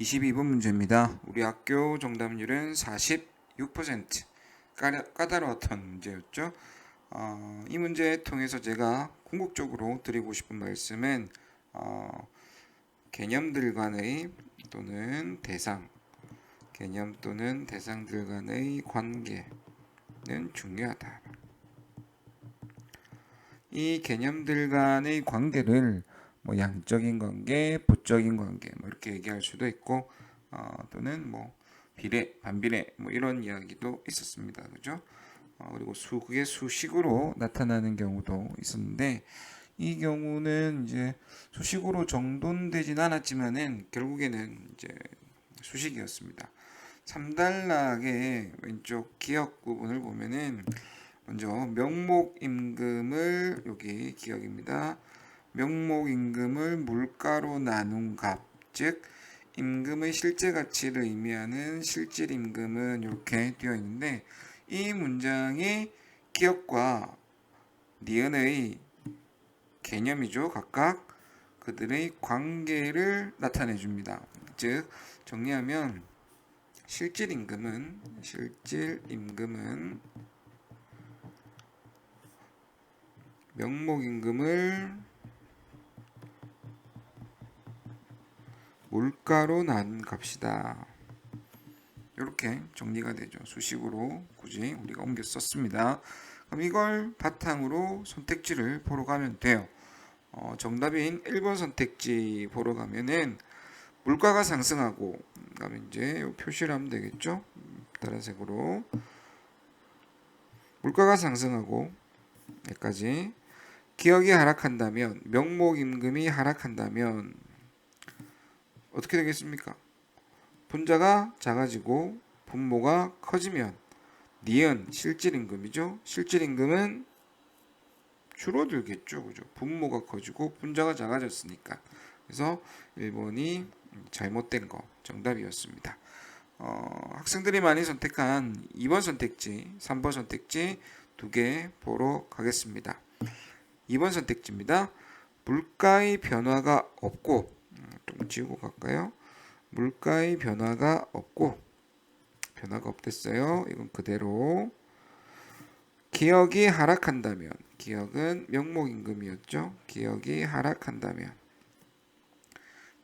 22번 문제입니다. 우리 학교 정답률은 46%. 까다로웠던 문제였죠. 이 문제 통해서 제가 궁극적으로 드리고 싶은 말씀은 개념들 간의 또는 대상, 개념 또는 대상들 간의 관계는 중요하다. 이 개념들 간의 관계를 뭐 양적인 관계, 부적인 관계 뭐 이렇게 얘기할 수도 있고 또는 뭐 비례, 반비례 뭐 이런 이야기도 있었습니다. 그죠? 그리고 그게 수식으로 나타나는 경우도 있었는데 이 경우는 이제 수식으로 정돈되진 않았지만은 결국에는 이제 수식이었습니다. 3단락의 왼쪽 기억 부분을 보면은 먼저 명목임금을 여기 기억입니다. 명목임금을 물가로 나눈 값, 즉 임금의 실제 가치를 의미하는 실질임금은 이렇게 되어 있는데 이 문장이 기억과 니은의 개념이죠. 각각 그들의 관계를 나타내 줍니다. 즉 정리하면 실질임금은 명목임금을 물가로 나눈 값이다. 이렇게 정리가 되죠. 수식으로 굳이 우리가 옮겨 썼습니다. 그럼 이걸 바탕으로 선택지를 보러 가면 돼요. 정답인 1번 선택지 보러 가면은 물가가 상승하고 그러면 이제 표시를 하면 되겠죠. 파란색으로 물가가 상승하고 여기까지 기억이 하락한다면 명목임금이 하락한다면 어떻게 되겠습니까? 분자가 작아지고 분모가 커지면 니은 실질임금이죠. 실질임금은 줄어들겠죠. 그죠? 분모가 커지고 분자가 작아졌으니까. 그래서 1번이 잘못된 거 정답이었습니다. 학생들이 많이 선택한 2번 선택지, 3번 선택지 두 개 보러 가겠습니다. 2번 선택지입니다. 물가의 변화가 없고 좀 지우고 갈까요? 물가의 변화가 없고 변화가 없댔어요. 이건 그대로. 기억이 하락한다면 기억은 명목임금이었죠. 기억이 하락한다면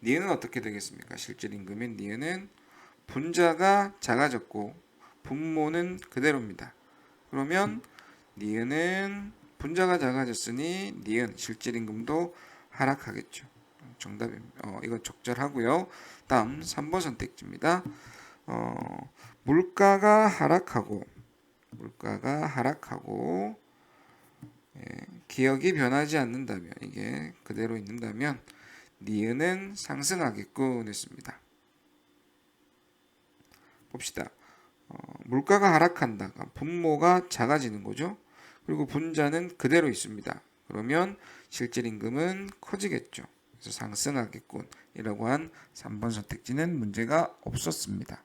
니은은 어떻게 되겠습니까? 실질임금인 니은은 분자가 작아졌고 분모는 그대로입니다. 그러면 니은은 분자가 작아졌으니 니은 실질임금도 하락하겠죠. 정답입니다. 이건 적절하고요. 다음 3번 선택지입니다. 물가가 하락하고 기억이 변하지 않는다면 이게 그대로 있는다면 니은은 상승하겠군 했습니다. 봅시다. 물가가 하락한다. 분모가 작아지는 거죠. 그리고 분자는 그대로 있습니다. 그러면 실질임금은 커지겠죠. 그래서 상승하겠군 이라고 한 3번 선택지는 문제가 없었습니다.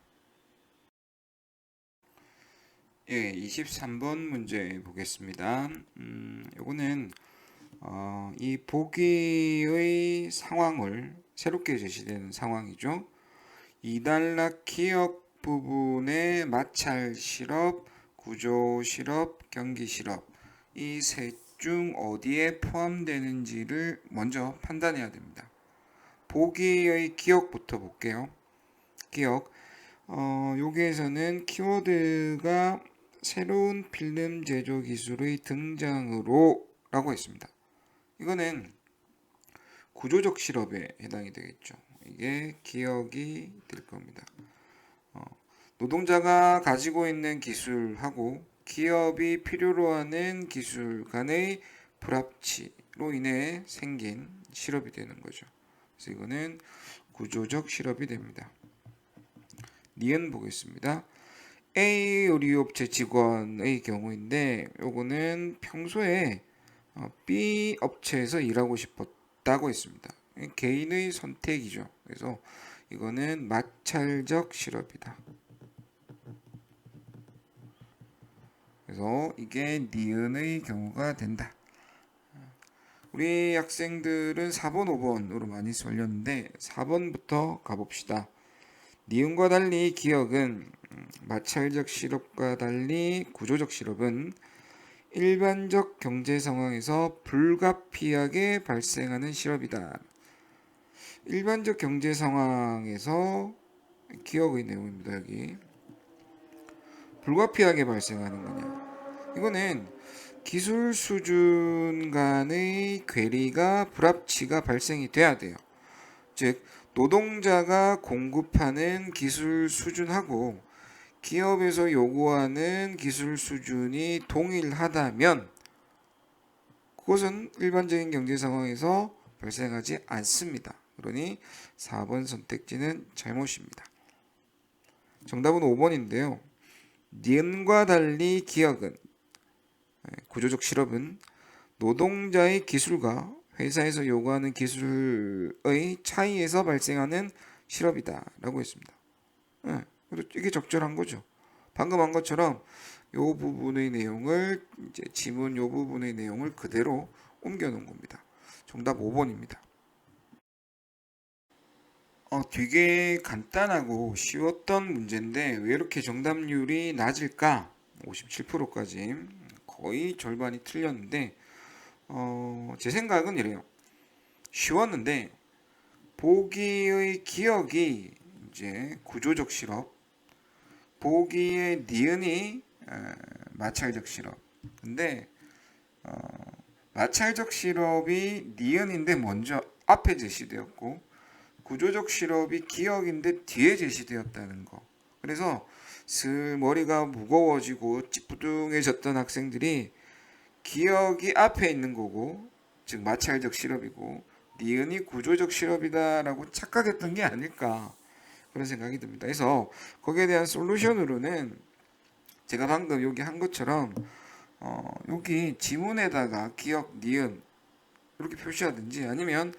예, 23번 문제 보겠습니다. 요거는 이 보기의 상황을 새롭게 제시되는 상황이죠. 2단락 기억 부분의 마찰 실업, 구조 실업, 경기 실업 이 셋 중 어디에 포함되는지를 먼저 판단해야 됩니다. 보기의 기억부터 볼게요. 기억. 여기에서는 키워드가 새로운 필름 제조 기술의 등장으로 라고 했습니다. 이거는 구조적 실업에 해당이 되겠죠. 이게 기억이 될 겁니다. 노동자가 가지고 있는 기술하고 기업이 필요로 하는 기술 간의 불합치로 인해 생긴 실업이 되는 거죠. 그래서 이거는 구조적 실업이 됩니다. 니은 보겠습니다. A 의류업체 직원의 경우인데 요거는 평소에 B 업체에서 일하고 싶었다고 했습니다. 개인의 선택이죠. 그래서 이거는 마찰적 실업이다. 그래서 이게 니은의 경우가 된다. 우리 학생들은 4번, 5번으로 많이 쏠렸는데 4번부터 가봅시다. 니은과 달리 기억은 마찰적 실업과 달리 구조적 실업은 일반적 경제 상황에서 불가피하게 발생하는 실업이다. 일반적 경제 상황에서 기억의 내용입니다. 여기 불가피하게 발생하는 거냐? 이거는 기술 수준 간의 괴리가 불합치가 발생이 돼야 돼요. 즉 노동자가 공급하는 기술 수준하고 기업에서 요구하는 기술 수준이 동일하다면 그것은 일반적인 경제 상황에서 발생하지 않습니다. 그러니 4번 선택지는 잘못입니다. 정답은 5번인데요. 니은과 달리 기억은 구조적 실업은 노동자의 기술과 회사에서 요구하는 기술의 차이에서 발생하는 실업이다 라고 했습니다. 이게 적절한 거죠. 방금 한 것처럼 요 부분의 내용을 이제 지문 요 부분의 내용을 그대로 옮겨 놓은 겁니다. 정답 5번입니다. 되게 간단하고 쉬웠던 문제인데 왜 이렇게 정답률이 낮을까? 57%까지 거의 절반이 틀렸는데 제 생각은 이래요. 쉬웠는데 보기의 기억이 이제 구조적 실업, 보기의 니은이 마찰적 실업. 근데 마찰적 실업이 니은인데 먼저 앞에 제시되었고 구조적 실업이 기억인데 뒤에 제시되었다는 거. 그래서 슬 머리가 무거워지고 찌뿌둥해졌던 학생들이 기억이 앞에 있는 거고 즉 마찰적 실업이고 니은이 구조적 실업이다라고 착각했던 게 아닐까 그런 생각이 듭니다. 그래서 거기에 대한 솔루션으로는 제가 방금 여기 한 것처럼 여기 지문에다가 기억 니은 이렇게 표시하든지 아니면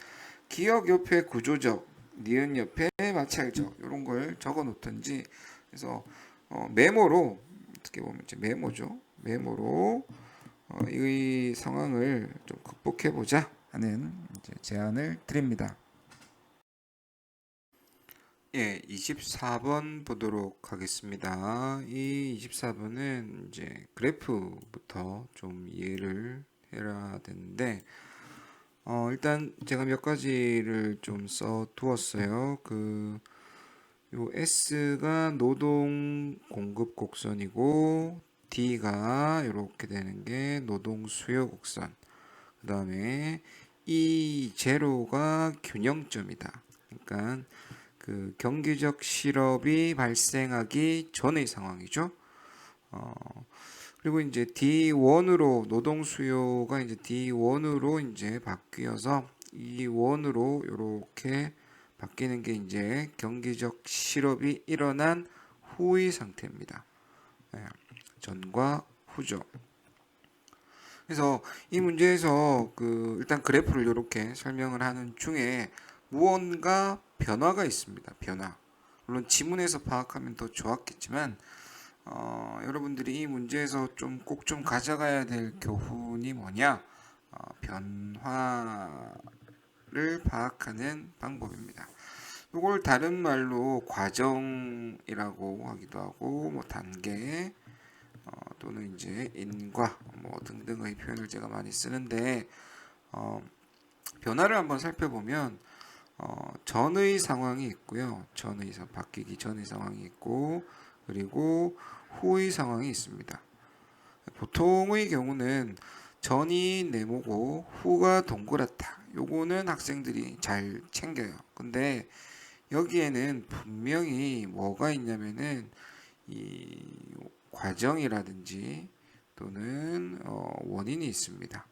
기억 옆에 구조적 니은 옆에 마찰적 이런 걸 적어 놓든지 그래서 메모로 어떻게 보면 이제 메모죠. 메모로 이 상황을 좀 극복해 보자 하는 이제 제안을 드립니다. 예, 24번 보도록 하겠습니다. 이 24번은 이제 그래프부터 좀 이해를 해야 되는데 일단 제가 몇 가지를 좀 써 두었어요. 요 S가 노동 공급 곡선이고 D가 이렇게 되는 게 노동 수요 곡선. 그 다음에 E 제로가 균형점이다. 그러니까 그 경기적 실업이 발생하기 전의 상황이죠. 그리고 이제 D1으로 노동 수요가 이제 D1으로 이제 바뀌어서 E1으로 이렇게 바뀌는 게 이제 경기적 실업이 일어난 후의 상태입니다. 전과 후죠. 그래서 이 문제에서 일단 그래프를 이렇게 설명을 하는 중에 무언가 변화가 있습니다. 변화. 물론 지문에서 파악하면 더 좋았겠지만 여러분들이 이 문제에서 꼭 좀 가져가야 될 교훈이 뭐냐? 변화를 파악하는 방법입니다. 이걸 다른 말로 과정이라고 하기도 하고 뭐 단계 또는 이제 인과 뭐 등등의 표현을 제가 많이 쓰는데 변화를 한번 살펴보면 전의 상황이 있고요. 바뀌기 전의 상황이 있고 그리고 후의 상황이 있습니다. 보통의 경우는 전이 네모고 후가 동그랗다. 요거는 학생들이 잘 챙겨요. 근데 여기에는 분명히 뭐가 있냐면은 이 과정이라든지 또는 원인이 있습니다.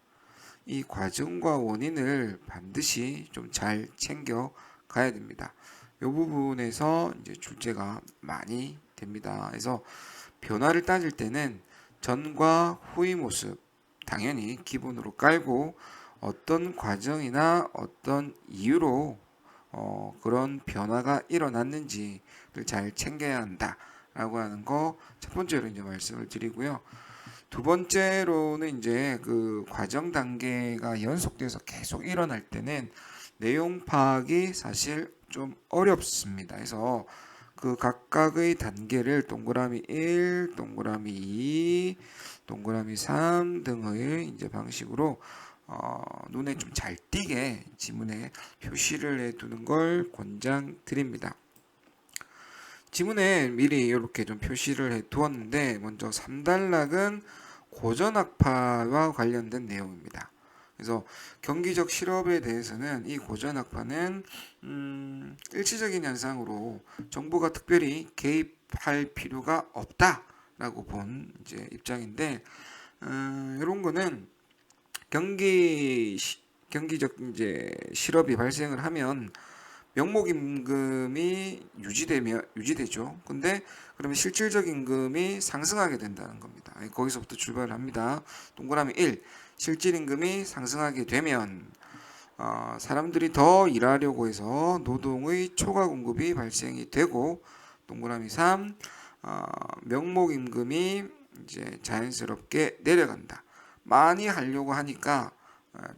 이 과정과 원인을 반드시 좀 잘 챙겨 가야 됩니다. 이 부분에서 이제 출제가 많이 됩니다. 그래서 변화를 따질 때는 전과 후의 모습 당연히 기본으로 깔고 어떤 과정이나 어떤 이유로 그런 변화가 일어났는지를 잘 챙겨야 한다라고 하는 거 첫 번째로 이제 말씀을 드리고요. 두 번째로는 이제 그 과정 단계가 연속돼서 계속 일어날 때는 내용 파악이 사실 좀 어렵습니다. 그래서 그 각각의 단계를 동그라미 1, 동그라미 2, 동그라미 3 등의 이제 방식으로 눈에 좀 잘 띄게 지문에 표시를 해두는 걸 권장드립니다. 지문에 미리 이렇게 좀 표시를 해 두었는데 먼저 3단락은 고전학파와 관련된 내용입니다. 그래서 경기적 실업에 대해서는 이 고전학파는 일시적인 현상으로 정부가 특별히 개입할 필요가 없다라고 본 이제 입장인데 이런 거는 경기적 이제 실업이 발생을 하면 명목임금이 유지되죠. 근데 그러면 실질적 임금이 상승하게 된다는 겁니다. 거기서부터 출발을 합니다. 동그라미 1. 실질임금이 상승하게 되면 사람들이 더 일하려고 해서 노동의 초과 공급이 발생이 되고 동그라미 3. 명목임금이 이제 자연스럽게 내려간다. 많이 하려고 하니까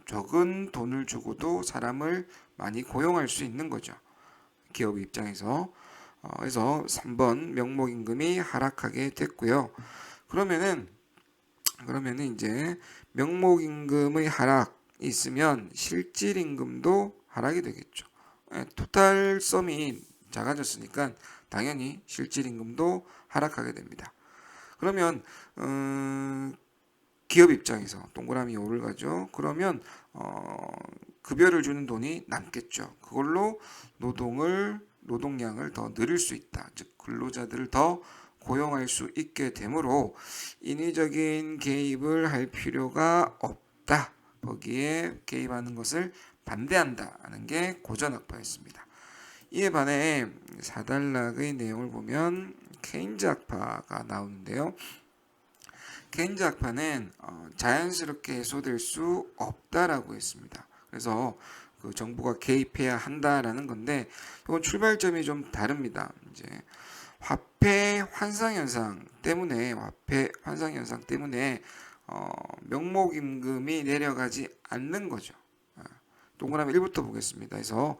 적은 돈을 주고도 사람을 많이 고용할 수 있는 거죠. 기업 입장에서. 그래서 3번 명목임금이 하락하게 됐고요. 그러면은 이제 명목임금의 하락이 있으면 실질임금도 하락이 되겠죠. 토탈 썸이 작아졌으니까 당연히 실질임금도 하락하게 됩니다. 그러면 기업 입장에서 동그라미 5를 가죠. 그러면 급여를 주는 돈이 남겠죠. 그걸로 노동량을 더 늘릴 수 있다. 즉 근로자들을 더 고용할 수 있게 되므로 인위적인 개입을 할 필요가 없다. 거기에 개입하는 것을 반대한다는 게 고전학파였습니다. 이에 반해 4단락의 내용을 보면 케인즈 학파가 나오는데요. 케인즈 학파는 자연스럽게 해소될 수 없다라고 했습니다. 그래서 그 정부가 개입해야 한다라는 건데 이건 출발점이 좀 다릅니다. 이제 화폐 환상 현상 때문에 명목임금이 내려가지 않는 거죠. 동그라미 1부터 보겠습니다. 그래서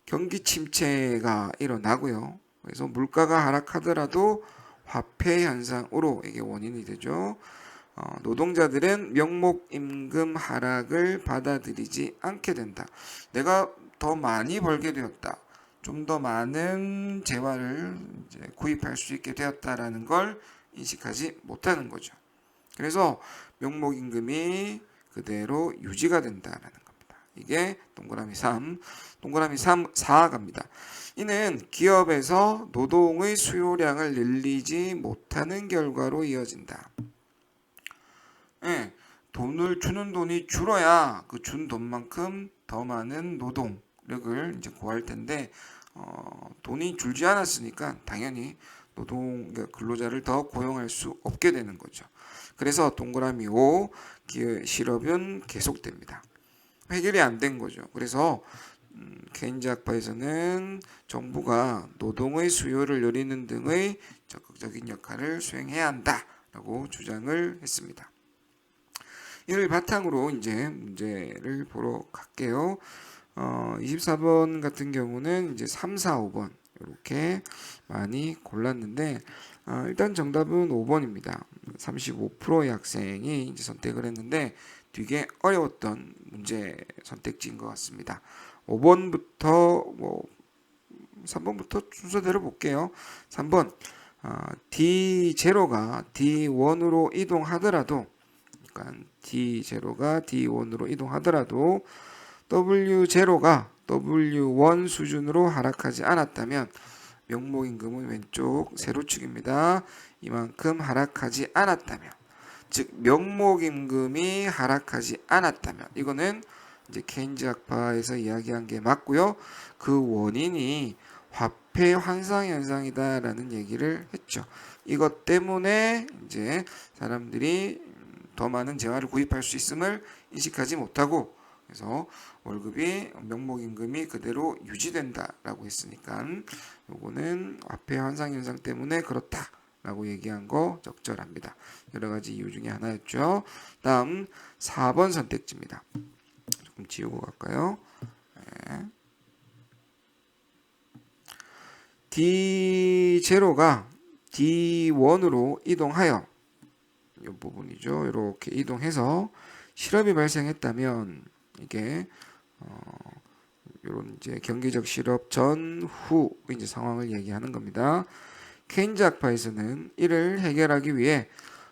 경기 침체가 일어나고요. 그래서 물가가 하락하더라도 화폐 현상으로 이게 원인이 되죠. 노동자들은 명목임금 하락을 받아들이지 않게 된다. 내가 더 많이 벌게 되었다. 좀 더 많은 재화를 이제 구입할 수 있게 되었다라는 걸 인식하지 못하는 거죠. 그래서 명목임금이 그대로 유지가 된다라는 겁니다. 이게 동그라미 3, 동그라미 4 갑니다. 이는 기업에서 노동의 수요량을 늘리지 못하는 결과로 이어진다. 돈을 주는 돈이 줄어야 그 준 돈만큼 더 많은 노동력을 이제 구할 텐데 돈이 줄지 않았으니까 당연히 근로자를 더 고용할 수 없게 되는 거죠. 그래서 동그라미 5 실업은 계속됩니다. 해결이 안 된 거죠. 그래서 케인즈 학파에서는 정부가 노동의 수요를 늘리는 등의 적극적인 역할을 수행해야 한다라고 주장을 했습니다. 이를 바탕으로 이제 문제를 보러 갈게요. 24번 같은 경우는 이제 3, 4, 5번 이렇게 많이 골랐는데 일단 정답은 5번입니다. 35%의 학생이 이제 선택을 했는데 되게 어려웠던 문제 선택지인 것 같습니다. 5번부터 3번부터 순서대로 볼게요. 3번 D0가 D1으로 이동하더라도 그러니까 D0가 D1으로 이동하더라도 W0가 W1 수준으로 하락하지 않았다면 명목임금은 왼쪽 세로축입니다. 이만큼 하락하지 않았다면 즉 명목임금이 하락하지 않았다면 이거는 이제 케인즈 학파에서 이야기한 게 맞고요. 그 원인이 화폐 환상 현상이다라는 얘기를 했죠. 이것 때문에 이제 사람들이 더 많은 재화를 구입할 수 있음을 인식하지 못하고 그래서 월급이 명목임금이 그대로 유지된다라고 했으니까 요거는 화폐 환상 현상 때문에 그렇다라고 얘기한 거 적절합니다. 여러 가지 이유 중에 하나였죠. 다음 4번 선택지입니다. 조금 지우고 갈까요? 네. D0가 D1으로 이동하여 이 부분이죠. 이렇게 이동해서 실업이 발생했다면 이게 이런 이제 경기적 실업 전후 이제 상황을 얘기하는 겁니다. 케인즈 학파에서는 이를 해결하기 위해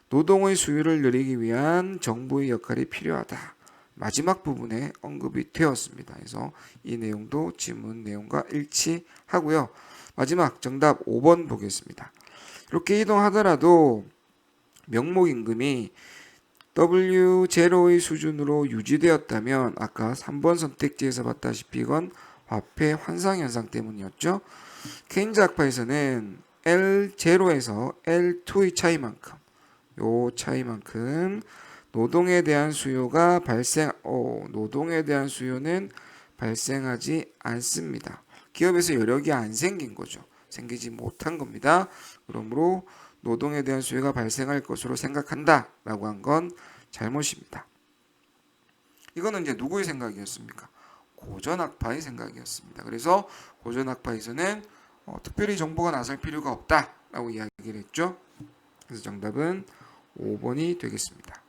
노동의 수요를 늘리기 위한 정부의 역할이 필요하다. 마지막 부분에 언급이 되었습니다. 그래서 이 내용도 지문 내용과 일치하고요. 마지막 정답 5번 보겠습니다. 이렇게 이동하더라도 명목임금이 W0의 수준으로 유지되었다면 아까 3번 선택지에서 봤다시피 이건 화폐 환상 현상 때문이었죠. 케인즈 학파에서는 L0에서 L2의 차이만큼 요 차이만큼 노동에 대한 수요가 노동에 대한 수요는 발생하지 않습니다. 기업에서 여력이 안 생긴 거죠. 생기지 못한 겁니다. 그러므로 노동에 대한 수요가 발생할 것으로 생각한다 라고 한 건 잘못입니다. 이거는 이제 누구의 생각이었습니까? 고전학파의 생각이었습니다. 그래서 고전학파에서는 특별히 정부가 나설 필요가 없다 라고 이야기를 했죠. 그래서 정답은 5번이 되겠습니다.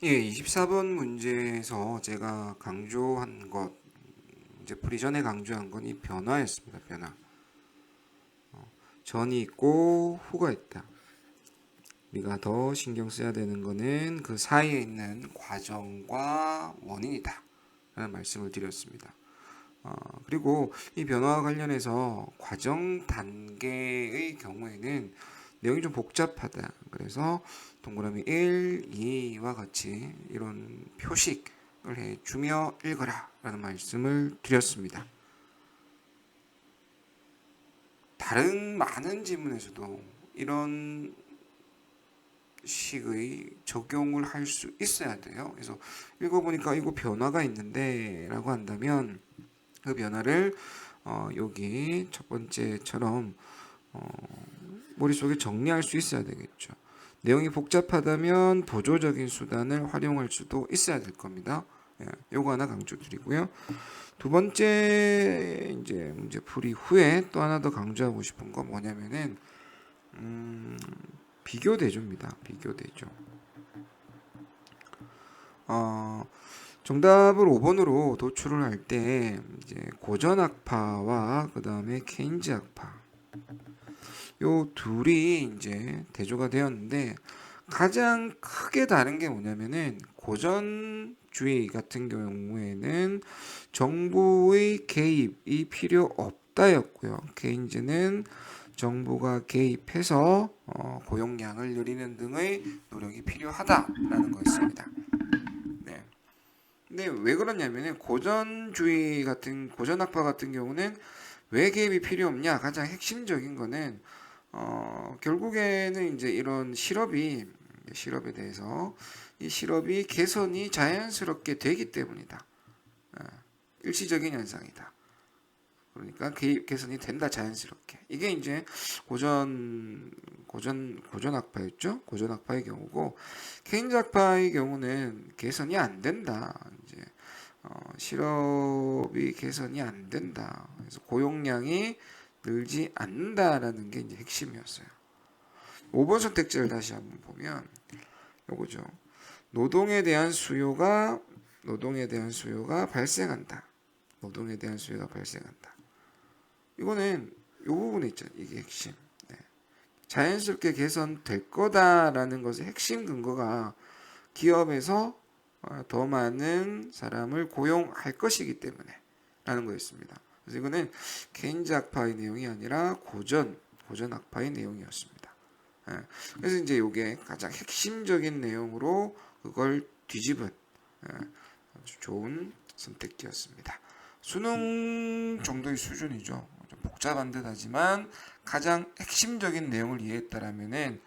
예, 24번 문제에서 제가 강조한 것, 이제 풀이 전에 강조한 건 이 변화였습니다. 변화. 전이 있고 후가 있다. 우리가 더 신경 써야 되는 거는 그 사이에 있는 과정과 원인이다 라는 말씀을 드렸습니다. 그리고 이 변화와 관련해서 과정 단계의 경우에는 내용이 좀 복잡하다. 그래서 동그라미 1, 2와 같이 이런 표식을 해주며 읽어라 라는 말씀을 드렸습니다. 다른 많은 지문에서도 이런 식의 적용을 할 수 있어야 돼요. 그래서 읽어보니까 이거 변화가 있는데 라고 한다면 그 변화를 여기 첫 번째처럼 머릿속에 정리할 수 있어야 되겠죠. 내용이 복잡하다면 보조적인 수단을 활용할 수도 있어야 될 겁니다. 예, 요거 하나 강조드리고요. 두 번째 이제 문제 풀이 후에 또 하나 더 강조하고 싶은 건 뭐냐면은 비교대조입니다. 비교대조. 정답을 5번으로 도출을 할 때 이제 고전학파와 그 다음에 케인즈 학파 요 둘이 이제 대조가 되었는데 가장 크게 다른 게 뭐냐면은 고전주의 같은 경우에는 정부의 개입이 필요 없다였고요. 케인즈는 정부가 개입해서 고용량을 늘리는 등의 노력이 필요하다라는 거였습니다. 네. 근데 왜 그러냐면은 고전학파 같은 경우는 왜 개입이 필요 없냐? 가장 핵심적인 거는 결국에는 이제 이런 실업에 대해서 이 실업이 개선이 자연스럽게 되기 때문이다. 일시적인 현상이다. 그러니까 개선이 된다 자연스럽게. 이게 이제 고전학파였죠. 고전학파의 경우고 케인즈학파의 경우는 개선이 안 된다. 이제 실업이 개선이 안 된다. 그래서 고용량이 늘지 않는다라는 게 이제 핵심이었어요. 5번 선택지를 다시 한번 보면 요거죠. 노동에 대한 수요가 발생한다. 노동에 대한 수요가 발생한다. 이거는 요 부분에 있잖아요. 이게 핵심. 네. 자연스럽게 개선될 거다라는 것의 핵심 근거가 기업에서 더 많은 사람을 고용할 것이기 때문에 라는 거였습니다. 그래서 이거는 케인즈 학파의 내용이 아니라 고전 학파의 내용이었습니다. 그래서 이제 이게 가장 핵심적인 내용으로 그걸 뒤집은 아주 좋은 선택지였습니다. 수능 정도의 수준이죠. 좀 복잡한 듯하지만 가장 핵심적인 내용을 이해했다라면은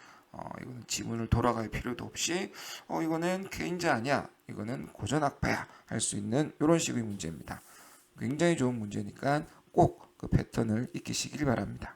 이거는 지문을 돌아갈 필요도 없이 이거는 케인즈 아니야, 이거는 고전 학파야 할 수 있는 이런 식의 문제입니다. 굉장히 좋은 문제니까 꼭 그 패턴을 익히시길 바랍니다.